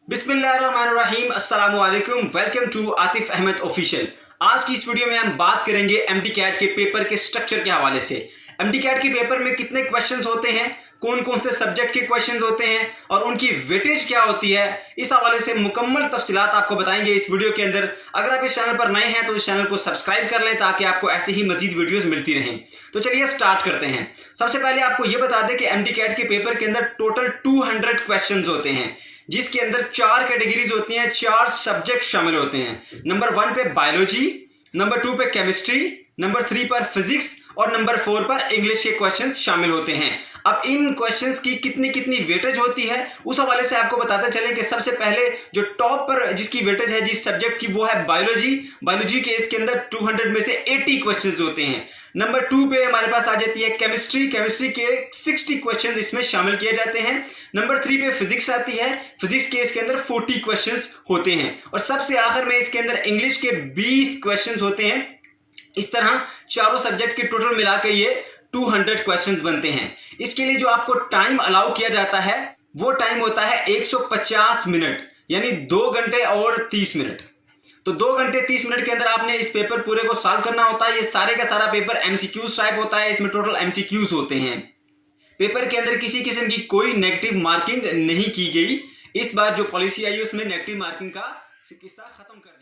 बिस्मिल्लाहिर्रहमानिर्रहीम अस्सलामु अलैकुम। Welcome to Atif Ahmad official. आज की इस वीडियो में हम बात करेंगे एमडी कैट के पेपर के स्ट्रक्चर के हवाले से। एमडी कैट के पेपर में कितने क्वेश्चंस होते हैं, कौन कौन से सब्जेक्ट के क्वेश्चंस होते हैं और उनकी वेटेज क्या होती है, इस हवाले से मुकम्मल तफसीलात आपको बताएंगे इस वीडियो के अंदर। अगर आप इस चैनल पर नए हैं तो इस चैनल को सब्सक्राइब कर लें ताकि आपको ऐसे ही मजीद वीडियोस मिलती रहें। तो चलिए स्टार्ट करते हैं। सबसे पहले आपको यह बता दें कि एमडी कैट के पेपर के अंदर टोटल 200 क्वेश्चन होते हैं, जिसके अंदर 4 कैटेगरीज होती हैं, 4 सब्जेक्ट शामिल होते हैं। नंबर 1 पे बायोलॉजी, नंबर 2 पे केमिस्ट्री, नंबर 3 पर फिजिक्स और नंबर 4 पर इंग्लिश के क्वेश्चंस शामिल होते हैं। अब इन क्वेश्चंस की कितनी कितनी वेटेज होती है उस हवाले से आपको बताते चलें कि सबसे पहले जो टॉप पर जिसकी वेटेज है जिस सब्जेक्ट की, वो है बायोलॉजी। बायोलॉजी के इसके अंदर 200 में से 80 क्वेश्चंस होते हैं। नंबर 2 पे हमारे पास आ जाती है केमिस्ट्री। केमिस्ट्री के 60 क्वेश्चन इसमें शामिल किए जाते हैं। नंबर 3 पे फिजिक्स आती है। फिजिक्स के इसके अंदर 40 क्वेश्चंस होते हैं और सबसे आखिर में इसके अंदर इंग्लिश के 20 क्वेश्चंस होते हैं। इस तरह चारों सब्जेक्ट के टोटल मिलाकर ये 200 क्वेश्चंस बनते हैं। इसके लिए जो आपको टाइम अलाउ किया जाता है वो टाइम होता है 150 मिनट, यानी 2 घंटे और 30 मिनट। तो 2 घंटे 30 मिनट के अंदर आपने इस पेपर पूरे को सॉल्व करना होता है। ये सारे का सारा पेपर एमसीक्यूज टाइप होता है। इसमें टोटल एमसीक्यूज होते हैं। पेपर के अंदर किसी किस्म की कोई नेगेटिव मार्किंग नहीं की गई। इस बार जो पॉलिसी आई उसमें नेगेटिव मार्किंग का किस्सा खत्म कर